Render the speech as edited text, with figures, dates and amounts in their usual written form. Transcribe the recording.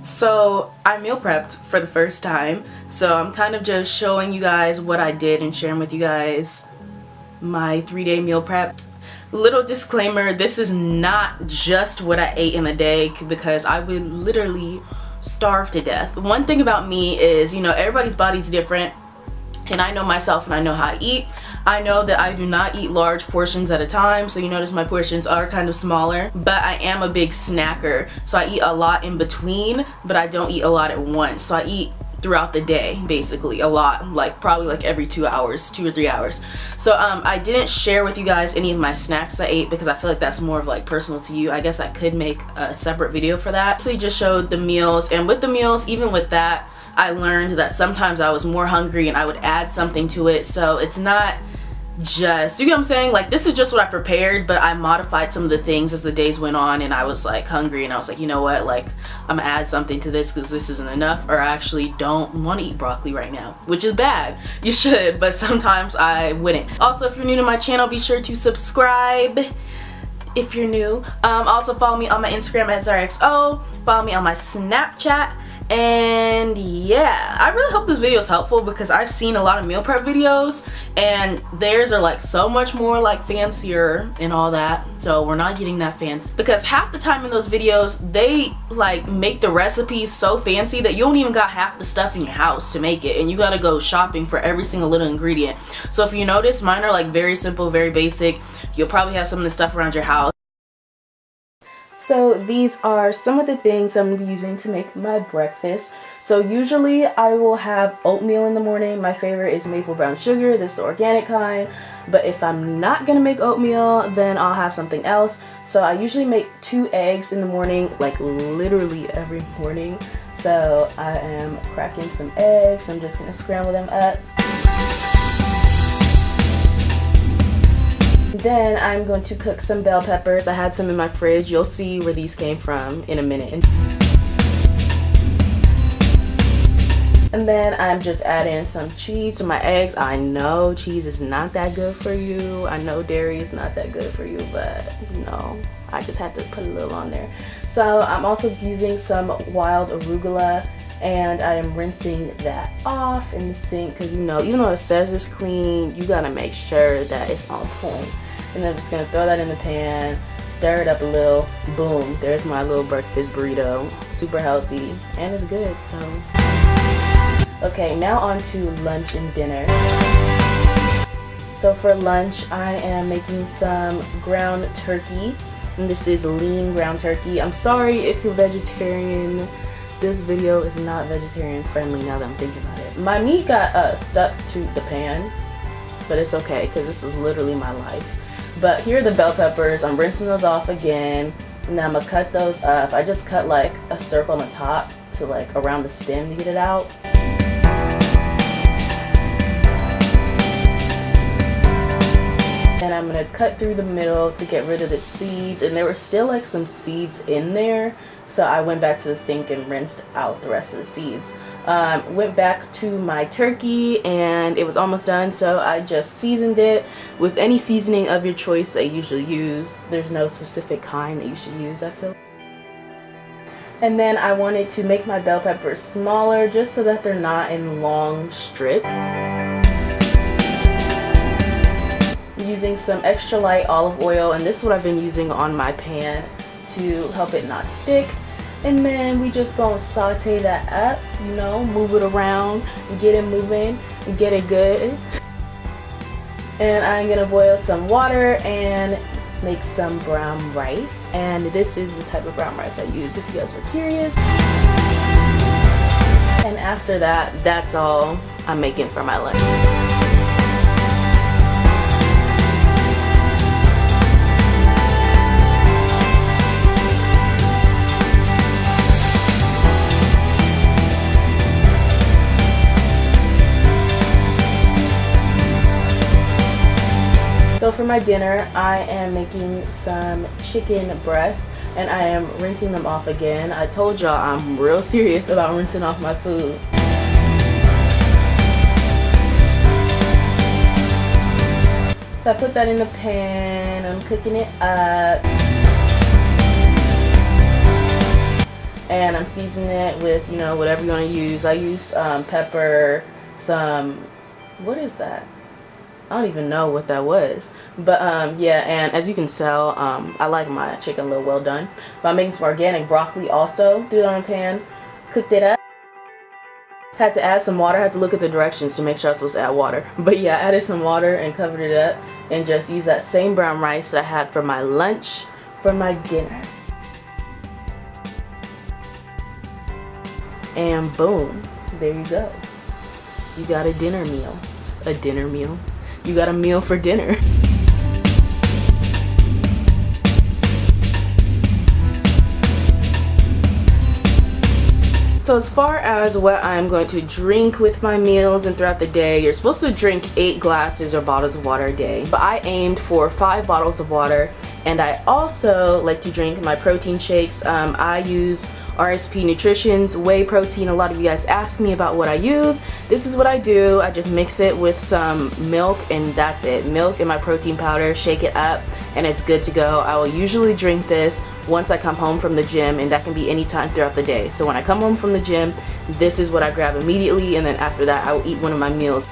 So I meal prepped for the first time, so I'm kind of just showing you guys what I did and sharing with you guys my 3-day meal prep. Little disclaimer, this is not just what I ate in a day, because I would literally starve to death. One thing about me is, you know, everybody's body's different, and I know myself and I know how I eat. I know that I do not eat large portions at a time, so you notice my portions are kind of smaller, but I am a big snacker, so I eat a lot in between, but I don't eat a lot at once. So I eat throughout the day, basically a lot, like probably like every 2 hours, 2 or 3 hours. So I didn't share with you guys any of my snacks I ate, because I feel like that's more of like personal to you. I guess I could make a separate video for that. So I just showed the meals, and with the meals, even with that, I learned that sometimes I was more hungry and I would add something to it. So it's not just, you get what I'm saying? Like, this is just what I prepared, but I modified some of the things as the days went on, and I was like hungry, and I was like, you know what, like, I'm gonna add something to this because this isn't enough, or I actually don't want to eat broccoli right now, which is bad. You should, but sometimes I wouldn't. Also, if you're new to my channel, be sure to subscribe if you're new. Also follow me on my Instagram at ZaraXO, follow me on my Snapchat. And yeah, I really hope this video is helpful, because I've seen a lot of meal prep videos and theirs are like so much more like fancier and all that, so we're not getting that fancy, because half the time in those videos they like make the recipes so fancy that you don't even got half the stuff in your house to make it, and you gotta go shopping for every single little ingredient. So if you notice, mine are like very simple, very basic. You'll probably have some of the stuff around your house. So these are some of the things I'm going to be using to make my breakfast. So usually I will have oatmeal in the morning. My favorite is maple brown sugar. This is the organic kind. But if I'm not going to make oatmeal, then I'll have something else. So I usually make 2 eggs in the morning, like literally every morning. So I am cracking some eggs. I'm just going to scramble them up. Then I'm going to cook some bell peppers. I had some in my fridge. You'll see where these came from in a minute. And then I'm just adding some cheese to my eggs. I know cheese is not that good for you. I know dairy is not that good for you, but you know, I just had to put a little on there. So I'm also using some wild arugula, and I am rinsing that off in the sink, because you know, even though it says it's clean, you gotta make sure that it's on point. And then I'm just gonna throw that in the pan, stir it up a little, boom, there's my little breakfast burrito. Super healthy, and it's good, so. Okay, now on to lunch and dinner. So for lunch, I am making some ground turkey, and this is lean ground turkey. I'm sorry if you're vegetarian. This video is not vegetarian friendly now that I'm thinking about it. My meat got stuck to the pan, but it's okay, because this is literally my life. But here are the bell peppers. I'm rinsing those off again, and then I'm gonna cut those up. I just cut like a circle on the top to like around the stem to get it out. And I'm gonna cut through the middle to get rid of the seeds, and there were still like some seeds in there, so I went back to the sink and rinsed out the rest of the seeds. Went back to my turkey, and it was almost done, so I just seasoned it with any seasoning of your choice that you usually use. There's no specific kind that you should use, I feel. And then I wanted to make my bell peppers smaller, just so that they're not in long strips. Using some extra light olive oil, and this is what I've been using on my pan to help it not stick. And then we just gonna saute that up, you know, move it around, get it moving, and get it good. And I'm gonna boil some water and make some brown rice. And this is the type of brown rice I use, if you guys were curious. And after that, that's all I'm making for my lunch. So for my dinner, I am making some chicken breasts, and I am rinsing them off again. I told y'all I'm real serious about rinsing off my food. So I put that in the pan, I'm cooking it up. and I'm seasoning it with, you know, whatever you want to use. I use pepper, some, what is that? I don't even know what that was, but yeah, and as you can tell, I like my chicken a little well done. But I'm making some organic broccoli also. Threw it on a pan, cooked it up. Had to add some water. Had to look at the directions to make sure I was supposed to add water. But yeah, I added some water and covered it up, and just used that same brown rice that I had for my lunch for my dinner. And boom, there you go. You got a dinner meal. A dinner meal. You got a meal for dinner. So as far as what I'm going to drink with my meals and throughout the day, you're supposed to drink 8 glasses or bottles of water a day. But I aimed for 5 bottles of water, and I also like to drink my protein shakes. I use RSP Nutrition's whey protein. A lot of you guys ask me about what I use. This is what I do. I just mix it with some milk, and that's it. Milk and my protein powder, shake it up, and it's good to go. I will usually drink this once I come home from the gym, and that can be any time throughout the day. So when I come home from the gym, this is what I grab immediately, and then after that I will eat one of my meals.